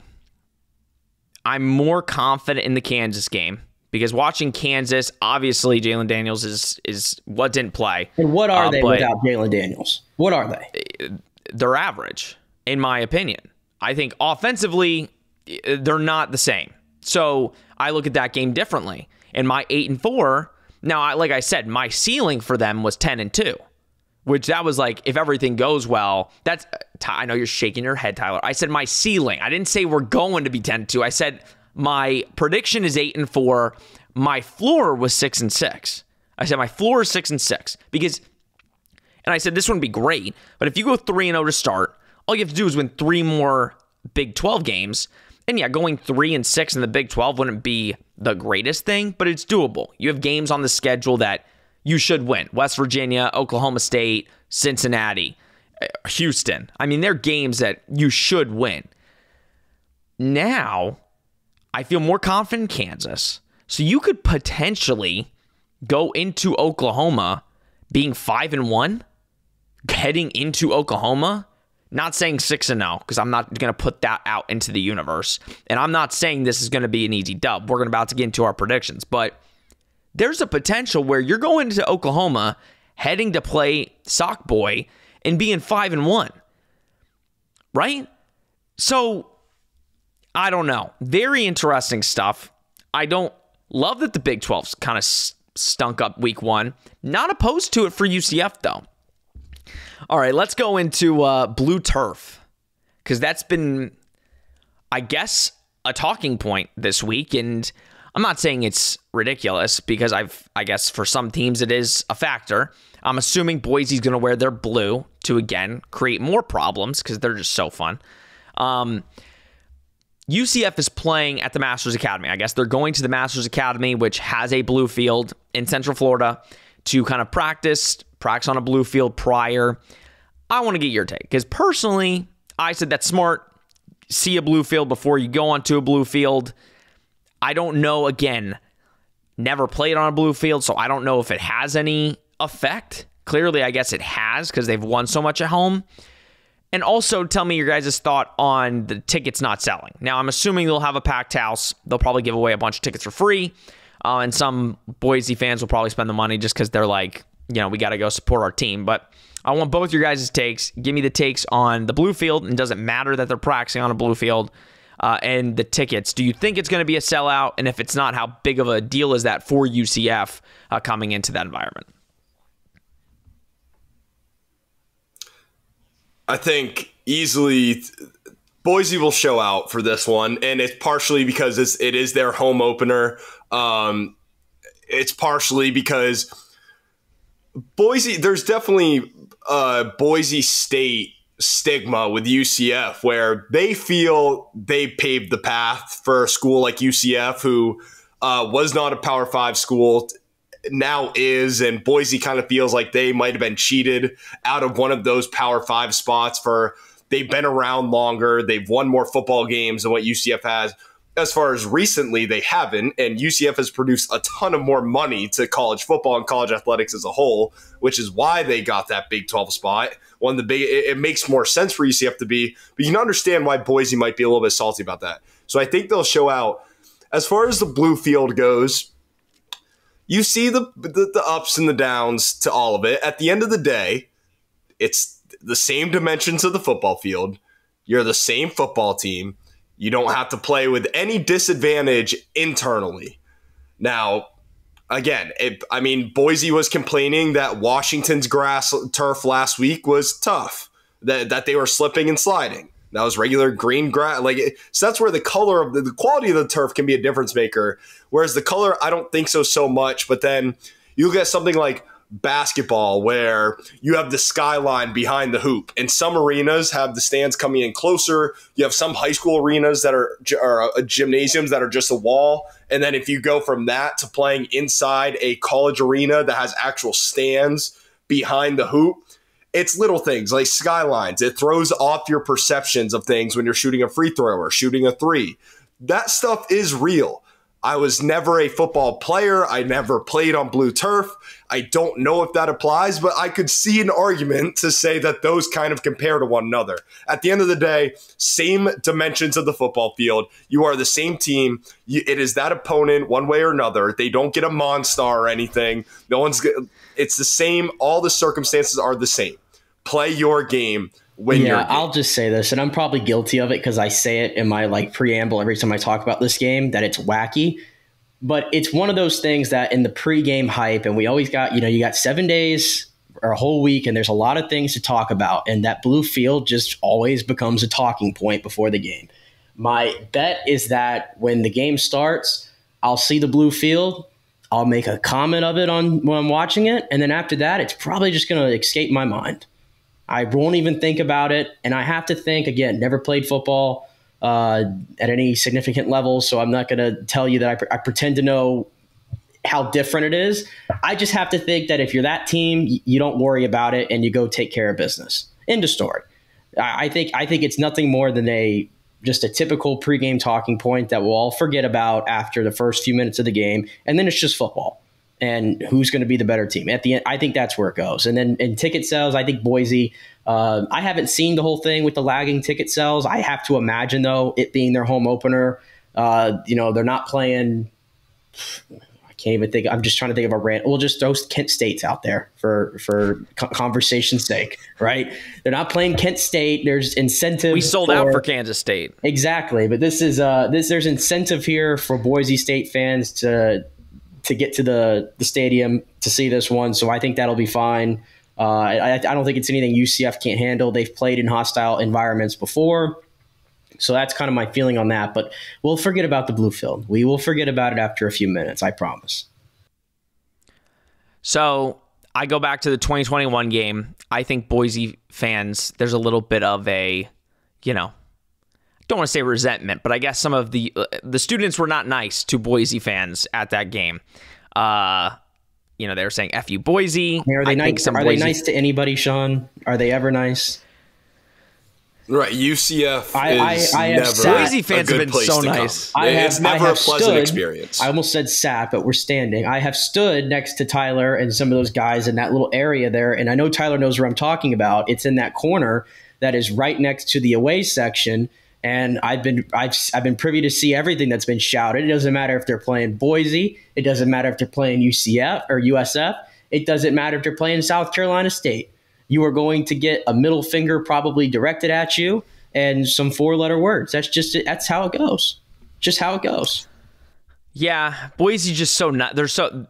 I'm more confident in the Kansas game because watching Kansas, obviously Jalen Daniels is what didn't play. And what are they without Jalen Daniels? What are they? They're average, in my opinion. I think offensively, they're not the same. So I look at that game differently. And my 8-4, now, like I said, my ceiling for them was 10-2, which that was like, if everything goes well, that's, I know you're shaking your head, Tyler. I said my ceiling. I didn't say we're going to be 10-2. I said my prediction is 8-4. My floor was 6-6. I said my floor is 6-6 because, and I said this wouldn't be great, but if you go 3-0 to start, all you have to do is win 3 more Big 12 games. And yeah, going 3-6 in the Big 12 wouldn't be the greatest thing, but it's doable. You have games on the schedule that you should win. West Virginia, Oklahoma State, Cincinnati, Houston. I mean, they're games that you should win. Now, I feel more confident in Kansas. So you could potentially go into Oklahoma being 5-1, heading into Oklahoma. Not saying 6-0, because I'm not going to put that out into the universe. And I'm not saying this is going to be an easy dub. We're about to get into our predictions. But there's a potential where you're going to Oklahoma, heading to play Sock Boy, and being 5-1. Right? So, I don't know. Very interesting stuff. I don't love that the Big 12's kind of stunk up week 1. Not opposed to it for UCF, though. All right, let's go into blue turf, because that's been, I guess, a talking point this week. And I'm not saying it's ridiculous, because I guess for some teams it is a factor. I'm assuming Boise's going to wear their blue to, again, create more problems because they're just so fun. UCF is playing at the Masters Academy. I guess they're going to the Masters Academy, which has a blue field in Central Florida, to kind of practice on a blue field prior. I want to get your take, because personally, I said that's smart. See a blue field before you go onto a blue field. I don't know, again, never played on a blue field, so I don't know if it has any effect. Clearly, I guess it has, because they've won so much at home. And also, tell me your guys' thought on the tickets not selling. Now, I'm assuming they'll have a packed house. They'll probably give away a bunch of tickets for free. And some Boise fans will probably spend the money just because they're like, we got to go support our team. But I want both your guys' takes. Give me the takes on the blue field, and does it matter that they're practicing on a blue field, and the tickets. Do you think it's going to be a sellout? And if it's not, how big of a deal is that for UCF coming into that environment? I think easily Boise will show out for this one, and it's partially because it is their home opener. It's partially because Boise, there's definitely Boise State stigma with UCF, where they feel they paved the path for a school like UCF, who was not a Power 5 school, now is, and Boise kind of feels like they might have been cheated out of one of those Power 5 spots. They've been around longer, they've won more football games than what UCF has. As far as recently, they haven't, and UCF has produced a ton of more money to college football and college athletics as a whole, which is why they got that Big 12 spot. It makes more sense for UCF to be, but you can understand why Boise might be a little bit salty about that. So I think they'll show out. As far as the blue field goes, you see the ups and the downs to all of it. At the end of the day, it's the same dimensions of the football field. You're the same football team. You don't have to play with any disadvantage internally. Now, again, Boise was complaining that Washington's turf last week was tough, that they were slipping and sliding. That was regular green grass. So that's where the color of the quality of the turf can be a difference maker. Whereas the color, I don't think so much. But then you look at something like basketball, where you have the skyline behind the hoop, and some arenas have the stands coming in closer. You have some high school arenas that are gymnasiums that are just a wall. And then if you go from that to playing inside a college arena that has actual stands behind the hoop, It's little things like skylines. It throws off your perceptions of things when you're shooting a free throw or shooting a three. That stuff is real. I was never a football player. I never played on blue turf. I don't know if that applies, but I could see an argument to say that those kind of compare to one another. At the end of the day, same dimensions of the football field. You are the same team. It is that opponent one way or another. They don't get a monster or anything. It's the same. All the circumstances are the same. Play your game. I'll just say this, and I'm probably guilty of it because I say it in my preamble every time I talk about this game that it's wacky. But it's one of those things that in the pregame hype, and we always got, you got 7 days or a whole week, and there's a lot of things to talk about, and that blue field just always becomes a talking point before the game. My bet is that when the game starts, I'll see the blue field, I'll make a comment of it when I'm watching it, and then after that, it's probably just going to escape my mind. I won't even think about it, and I have to think, again, never played football at any significant level, so I'm not going to tell you that I pretend to know how different it is. I just have to think that if you're that team, you don't worry about it, and you go take care of business. End of story. I think it's nothing more than just a typical pregame talking point that we'll all forget about after the first few minutes of the game, and then it's just football. And who's going to be the better team at the end? I think that's where it goes. And then in ticket sales, I think Boise. I haven't seen the whole thing with the lagging ticket sales. I have to imagine though, it being their home opener. They're not playing. I can't even think. I'm just trying to think of a rant. We'll just throw Kent State's out there for conversation's sake, right? They're not playing Kent State. There's incentive. We sold out for Kansas State. Exactly, but there's incentive here for Boise State fans to get to the stadium to see this one. So I think that'll be fine. I don't think it's anything UCF can't handle. They've played in hostile environments before. So that's kind of my feeling on that. But we'll forget about the blue field. We will forget about it after a few minutes, I promise. So I go back to the 2021 game. I think Boise fans, there's a little bit of a, don't want to say resentment, but I guess some of the students were not nice to Boise fans at that game. They were saying "F you, Boise." Are they nice to anybody, Sean? Are they ever nice? Right, UCF is never Boise fans a good have been place so to nice. Come. It's never a pleasant experience. I almost said sat, but we're standing. I have stood next to Tyler and some of those guys in that little area there, and I know Tyler knows where I'm talking about. It's in that corner that is right next to the away section. And I've been privy to see everything that's been shouted. It doesn't matter if they're playing Boise. It doesn't matter if they're playing UCF or USF. It doesn't matter if they're playing South Carolina State. You are going to get a middle finger probably directed at you and some 4-letter words. That's how it goes. Just how it goes. Yeah, Boise just so not. They're so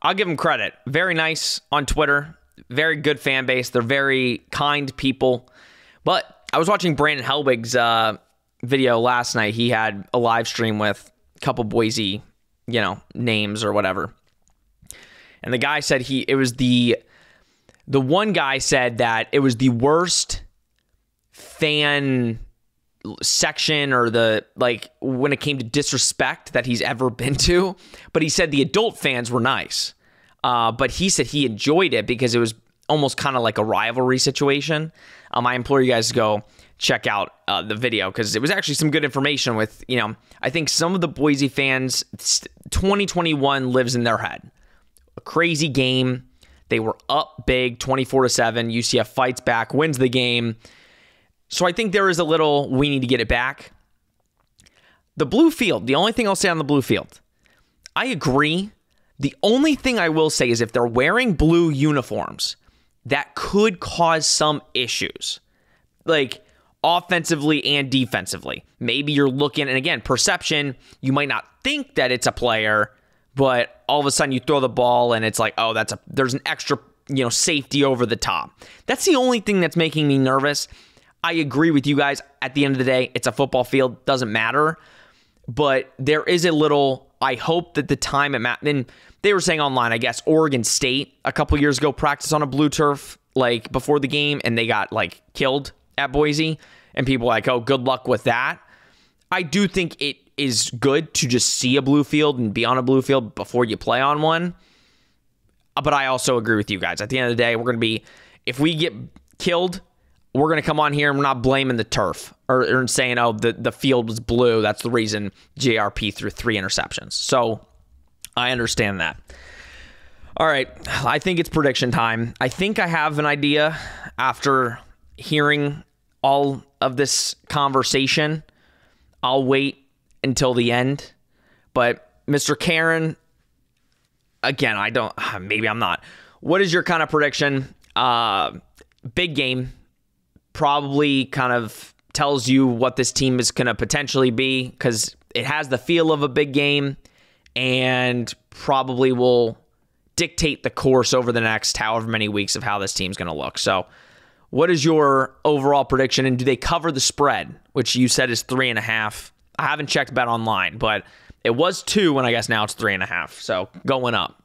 I'll give them credit. Very nice on Twitter. Very good fan base. They're very kind people. But I was watching Brandon Helbig's video last night. He had a live stream with a couple Boise, names or whatever. And the guy said the one guy said that it was the worst fan section or when it came to disrespect that he's ever been to. But he said the adult fans were nice. But he said he enjoyed it because it was almost kind of like a rivalry situation. I implore you guys to go check out the video because it was actually some good information with, I think some of the Boise fans, 2021 lives in their head. A crazy game. They were up big, 24-7. UCF fights back, wins the game. So I think there is a little, we need to get it back. The blue field, the only thing I'll say on the blue field, I agree. The only thing I will say is if they're wearing blue uniforms, that could cause some issues, like offensively and defensively. Maybe you're looking, and again, perception, you might not think that it's a player, but all of a sudden you throw the ball and it's like, oh, there's an extra, safety over the top. That's the only thing that's making me nervous. I agree with you guys. At the end of the day, it's a football field, doesn't matter. But there is a little, I hope that the time then they were saying online, I guess, Oregon State a couple years ago practiced on a blue turf before the game and they got killed at Boise. And people were like, oh, good luck with that. I do think it is good to just see a blue field and be on a blue field before you play on one. But I also agree with you guys. At the end of the day, we're going to be if we get killed, we're going to come on here and we're not blaming the turf or saying, oh, the field was blue. That's the reason JRP threw 3 interceptions. So I understand that. All right. I think it's prediction time. I think I have an idea after hearing all of this conversation. I'll wait until the end. But Mr. Karen, again, maybe I'm not. What is your kind of prediction? Big game. Probably kind of tells you what this team is going to potentially be because it has the feel of a big game and probably will dictate the course over the next however many weeks of how this team's going to look. So what is your overall prediction, and do they cover the spread, which you said is 3.5? I haven't checked Bet Online, but it was 2, and I guess now it's 3.5. So going up.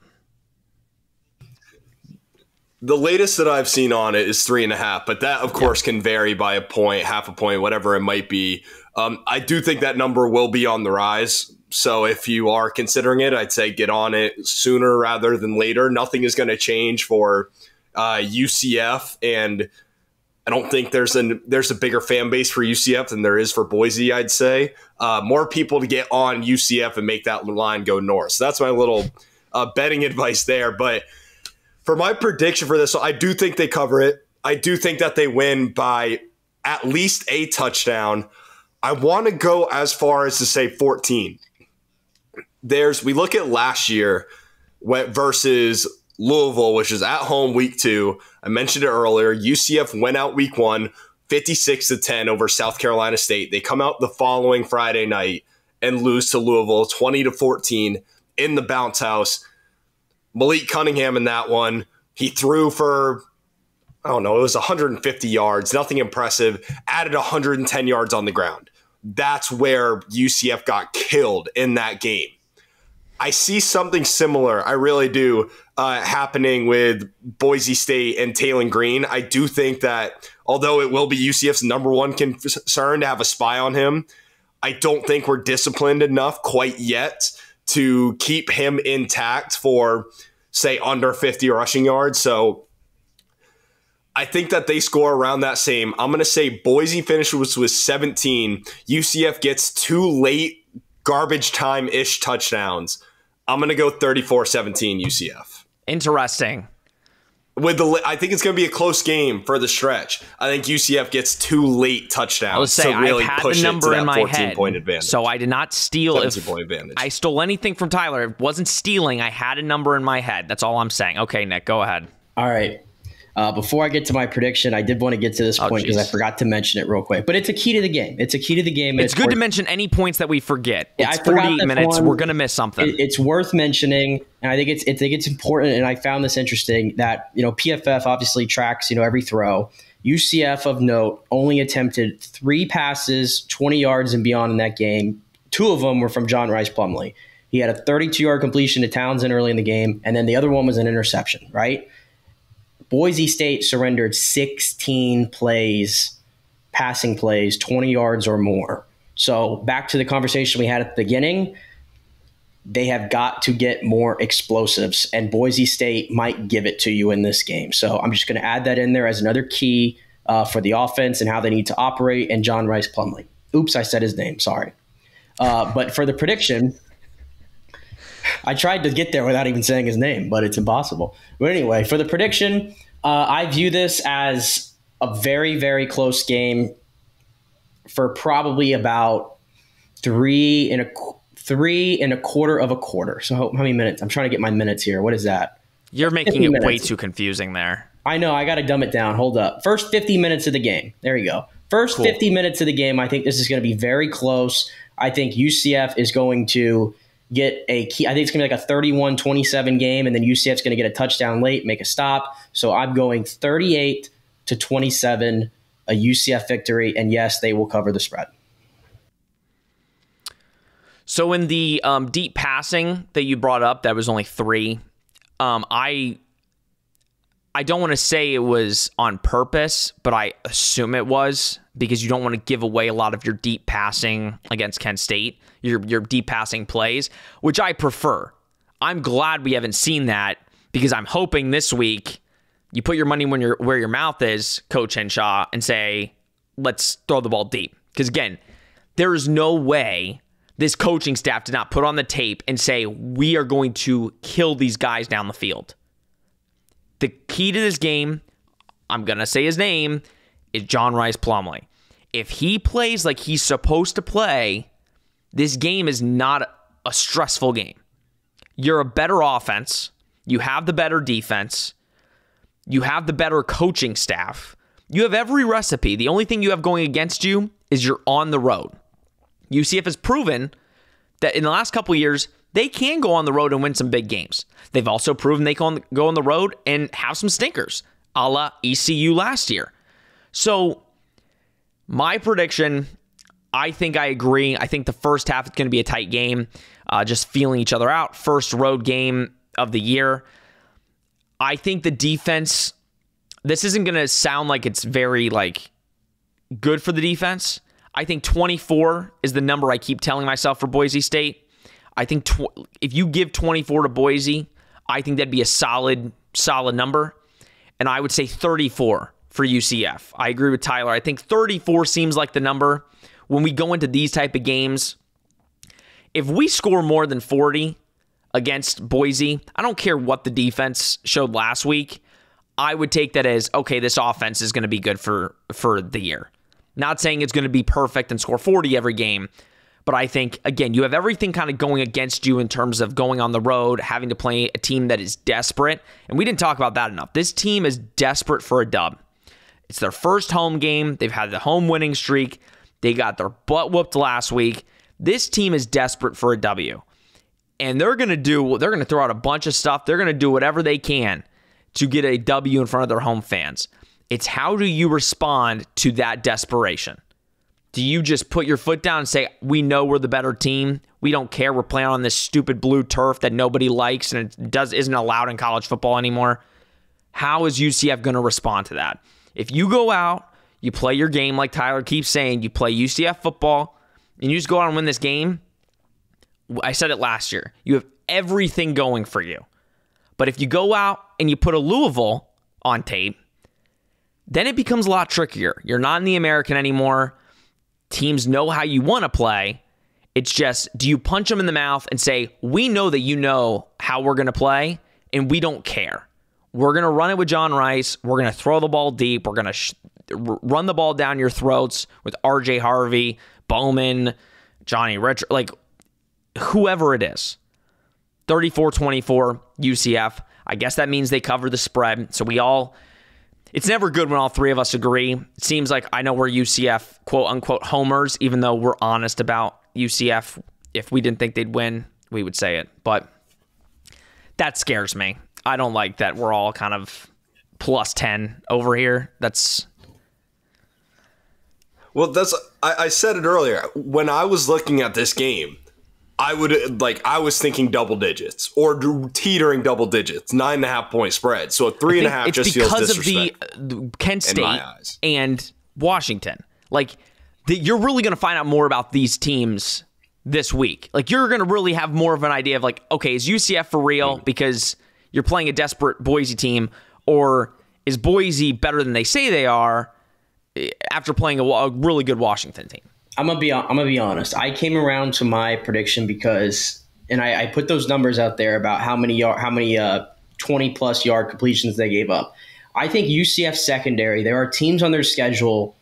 The latest that I've seen on it is 3.5, but that, of course, can vary by a point, half a point, whatever it might be. I do think that number will be on the rise. So if you are considering it, I'd say get on it sooner rather than later. Nothing is going to change for UCF, and I don't think there's a bigger fan base for UCF than there is for Boise, I'd say. More people to get on UCF and make that line go north. So that's my little betting advice there. But for my prediction for this, I do think they cover it. I do think that they win by at least a touchdown. I want to go as far as to say 14. We look at last year versus Louisville, which is at home week 2. I mentioned it earlier. UCF went out week 1, 56-10 over South Carolina State. They come out the following Friday night and lose to Louisville 20-14 in the bounce house. Malik Cunningham in that one, he threw for, I don't know, it was 150 yards, nothing impressive, added 110 yards on the ground. That's where UCF got killed in that game. I see something similar, I really do, happening with Boise State and Taylon Green. I do think that although it will be UCF's number one concern to have a spy on him, I don't think we're disciplined enough quite yet to keep him intact for, say, under 50 rushing yards. So I think that they score around that same. I'm going to say Boise finishes with 17. UCF gets 2 late garbage time-ish touchdowns. I'm going to go 34-17 UCF. Interesting. I think it's going to be a close game for the stretch. I think UCF gets 2 late touchdowns to really push it to that 14-point advantage. So I did not steal. 17-point advantage. I stole anything from Tyler. It wasn't stealing. I had a number in my head. That's all I'm saying. Okay, Nick, go ahead. All right. Before I get to my prediction, I did want to get to this point because I forgot to mention it real quick. But it's a key to the game. It's good to mention any points that we forget. It's 48 minutes. We're going to miss something. It's worth mentioning, and I think it's important. And I found this interesting that PFF obviously tracks every throw. UCF of note only attempted 3 passes, 20 yards and beyond in that game. 2 of them were from John Rice Plumlee. He had a 32-yard completion to Townsend early in the game, and then the other one was an interception. Right. Boise State surrendered 16 plays, passing plays, 20 yards or more. So back to the conversation we had at the beginning, they have got to get more explosives, and Boise State might give it to you in this game. So I'm just going to add that in there as another key for the offense and how they need to operate, and John Rice Plumlee. Oops, I said his name. Sorry. But for the prediction, I tried to get there without even saying his name, but it's impossible. But anyway, for the prediction, I view this as a very, very close game for probably about 3 1/4 of a quarter. So how many minutes? I'm trying to get my minutes here. What is that? You're making it way too confusing there. I know. I got to dumb it down. Hold up. First 50 minutes of the game. There you go. First 50 minutes of the game. I think this is going to be very close. I think UCF is going to get a key. I think it's going to be like a 31-27 game, and then UCF's going to get a touchdown late, make a stop. So I'm going 38-27, a UCF victory, and yes, they will cover the spread. So in the deep passing that you brought up, that was only 3. I don't want to say it was on purpose, but I assume it was because you don't want to give away a lot of your deep passing against Kent State, your deep passing plays, which I prefer. I'm glad we haven't seen that because I'm hoping this week You put your money where your mouth is, Coach Henshaw, and say, let's throw the ball deep. Because again, there is no way this coaching staff did not put on the tape and say, we are going to kill these guys down the field. The key to this game, I'm going to say his name, is John Rice Plumlee. If he plays like he's supposed to play, this game is not a stressful game. You're a better offense. You have the better defense. You have the better coaching staff. You have every recipe. The only thing you have going against you is you're on the road. UCF has proven that in the last couple of years, they can go on the road and win some big games. They've also proven they can go on the road and have some stinkers, a la ECU last year. So my prediction, I think I agree. I think the first half is going to be a tight game, just feeling each other out. First road game of the year. I think the defense, this isn't going to sound like it's very good for the defense. I think 24 is the number I keep telling myself for Boise State. I think if you give 24 to Boise, I think that'd be a solid number. And I would say 34 for UCF. I agree with Tyler. I think 34 seems like the number. When we go into these type of games, if we score more than 40 against Boise, I don't care what the defense showed last week, I would take that as, okay, this offense is going to be good for the year. Not saying it's going to be perfect and score 40 every game, but I think, again, you have everything kind of going against you in terms of going on the road, having to play a team that is desperate, and we didn't talk about that enough. This team is desperate for a dub. It's their first home game. They've had the home winning streak. They got their butt whooped last week. This team is desperate for a W, and they're going to throw out a bunch of stuff. They're going to do whatever they can to get a W in front of their home fans. It's how do you respond to that desperation? Do you just put your foot down and say, we know we're the better team. We don't care. We're playing on this stupid blue turf that nobody likes and isn't allowed in college football anymore. How is UCF going to respond to that? If you go out, you play your game like Tyler keeps saying, you play UCF football, and you just go out and win this game, I said it last year, you have everything going for you. But if you go out and you put a Louisville on tape, then it becomes a lot trickier. You're not in the American anymore. Teams know how you want to play. It's just, do you punch them in the mouth and say, we know that you know how we're going to play, and we don't care. We're going to run it with John Rice. We're going to throw the ball deep. We're going to run the ball down your throats with RJ Harvey, Bowman, Johnny Richard, whoever it is. 34-24 UCF. I guess that means they cover the spread. So it's never good when all three of us agree. It seems like I know we're UCF quote-unquote homers, even though we're honest about UCF. If we didn't think they'd win, we would say it. But that scares me. I don't like that we're all kind of plus 10 over here. I said it earlier. When I was looking at this game, I was thinking double digits or teetering double digits, 9.5 point spread. So a 3.5 just feels disrespectful. Because of the Kent State and Washington. You're really going to find out more about these teams this week. You're going to really have more of an idea of okay, is UCF for real because you're playing a desperate Boise team, or is Boise better than they say they are after playing a really good Washington team? I'm gonna be honest. I came around to my prediction because, and I put those numbers out there about how many 20+ yard completions they gave up. I think UCF secondary, there are teams on their schedule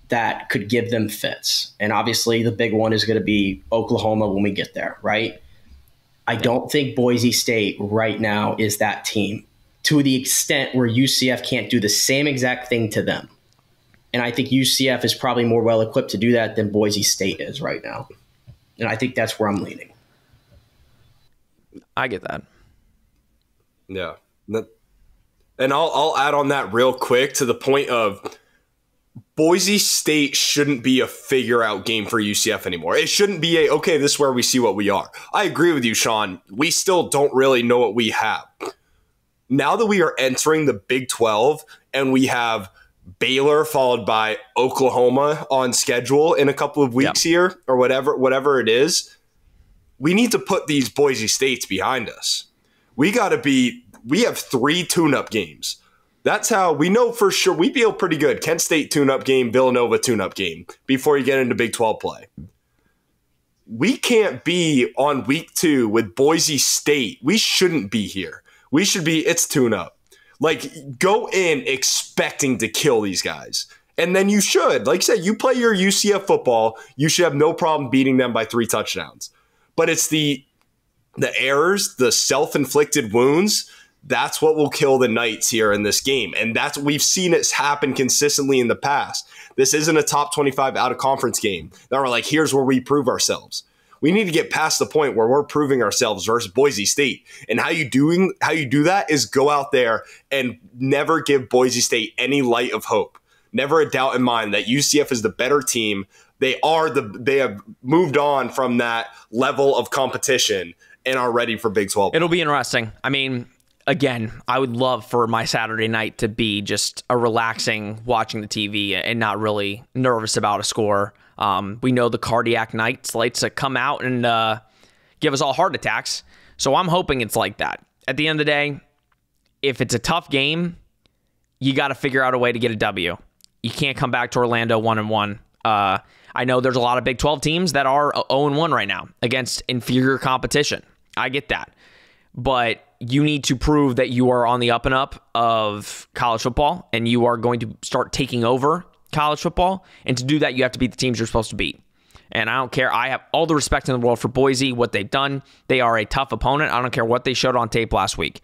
that could give them fits, and obviously the big one is going to be Oklahoma when we get there, right? I don't think Boise State right now is that team to the extent where UCF can't do the same exact thing to them. And I think UCF is probably more well-equipped to do that than Boise State is right now. And I think that's where I'm leaning. I get that. Yeah. And I'll add on that real quick to the point of Boise State shouldn't be a figure-out game for UCF anymore. It shouldn't be okay, this is where we see what we are. I agree with you, Sean. We still don't really know what we have. Now that we are entering the Big 12 and we have Baylor followed by Oklahoma on schedule in a couple of weeks here or whatever it is, we need to put these Boise States behind us. We have 3 tune-up games. That's how we know for sure. We feel pretty good. Kent State tune-up game, Villanova tune-up game before you get into Big 12 play. We can't be on week 2 with Boise State. We shouldn't be here. We should be, it's tune-up. Like, go in expecting to kill these guys. And then you should. Like I said, you play your UCF football, you should have no problem beating them by 3 touchdowns. But it's the errors, the self-inflicted wounds, that's what will kill the Knights here in this game. And that's, we've seen it happen consistently in the past. This isn't a top 25 out-of-conference game that we're like, here's where we prove ourselves. We need to get past the point where we're proving ourselves versus Boise State. And how you do that is go out there and never give Boise State any light of hope. Never a doubt in mind that UCF is the better team. They have moved on from that level of competition and are ready for Big 12. It'll be interesting. I mean, again, I would love for my Saturday night to be just a relaxing watching the TV and not really nervous about a score. We know the cardiac Knights likes to come out and give us all heart attacks. So I'm hoping it's like that. At the end of the day, if it's a tough game, you got to figure out a way to get a W. You can't come back to Orlando 1-1. I know there's a lot of Big 12 teams that are 0-1 right now against inferior competition. I get that. But you need to prove that you are on the up and up of college football and you are going to start taking over college football. And to do that, you have to beat the teams you're supposed to beat. And I don't care. I have all the respect in the world for Boise, what they've done. They are a tough opponent. I don't care what they showed on tape last week.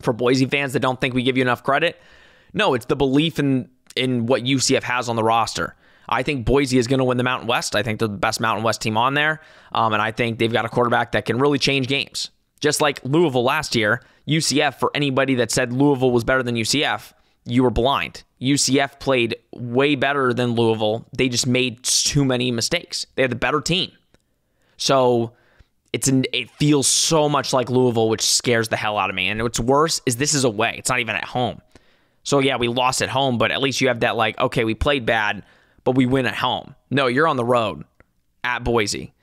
For Boise fans that don't think we give you enough credit, no, it's the belief in what UCF has on the roster. I think Boise is going to win the Mountain West. I think they're the best Mountain West team on there. And I think they've got a quarterback that can really change games. Just like Louisville last year, UCF, for anybody that said Louisville was better than UCF, you were blind. UCF played way better than Louisville. They just made too many mistakes. They had the better team. So it feels so much like Louisville, which scares the hell out of me. And what's worse is this is away. It's not even at home. So yeah, we lost at home, but at least you have that like, okay, we played bad, but we win at home. No, you're on the road at Boise.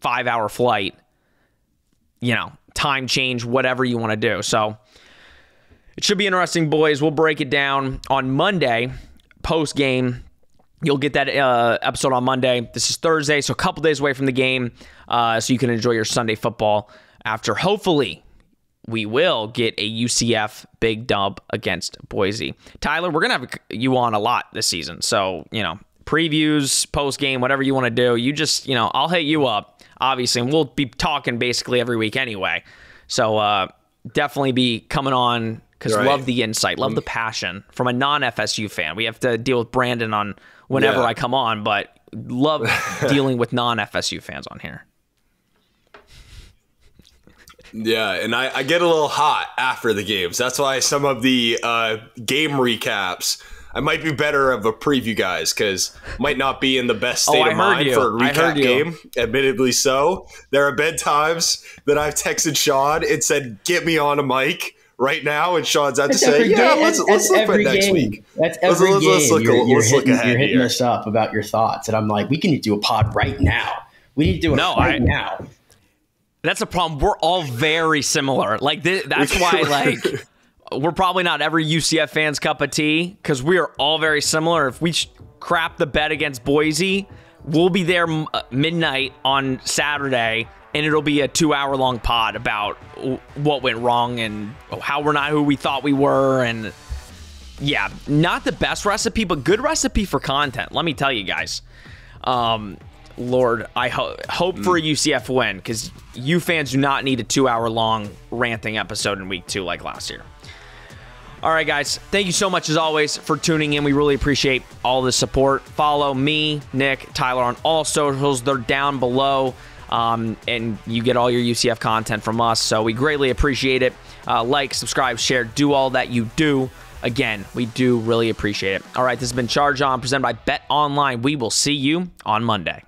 5-hour flight, time change, whatever you want to do. So it should be interesting, boys. We'll break it down on Monday, post-game. You'll get that episode on Monday. This is Thursday, so a couple days away from the game, so you can enjoy your Sunday football after, hopefully, we will get a UCF big dub against Boise. Tyler, we're going to have you on a lot this season. So, previews, post-game, whatever you want to do, you just, I'll hit you up, obviously, and we'll be talking basically every week anyway. So, definitely be coming on because love the insight, love the passion from a non-FSU fan. We have to deal with Brandon on whenever I come on, but love dealing with non-FSU fans on here. Yeah, and I get a little hot after the games. That's why some of the game recaps, I might be better of a preview, guys, because might not be in the best state of mind for a recap game. Admittedly so. There have been times that I've texted Sean and said, get me on a mic right now, and Sean's had to say, let's look at next week. That's every game. You're hitting us up about your thoughts, and I'm like, we can do a pod right now. We need to do it right now. That's a problem. We're all very similar. Like that's why, we're probably not every UCF fan's cup of tea because we are all very similar. If we crap the bet against Boise, we'll be there midnight on Saturday, and it'll be a 2-hour-long pod about what went wrong and how we're not who we thought we were. And yeah, not the best recipe, but good recipe for content. Let me tell you guys. Lord, I hope for a UCF win because you fans do not need a 2-hour-long ranting episode in week 2 like last year. All right, guys. Thank you so much, as always, for tuning in. We really appreciate all the support. Follow me, Nick, Tyler on all socials. They're down below, and you get all your UCF content from us, so we greatly appreciate it. Like, subscribe, share, do all that you do. Again, we do really appreciate it. All right, this has been Charge On, presented by Bet Online. We will see you on Monday.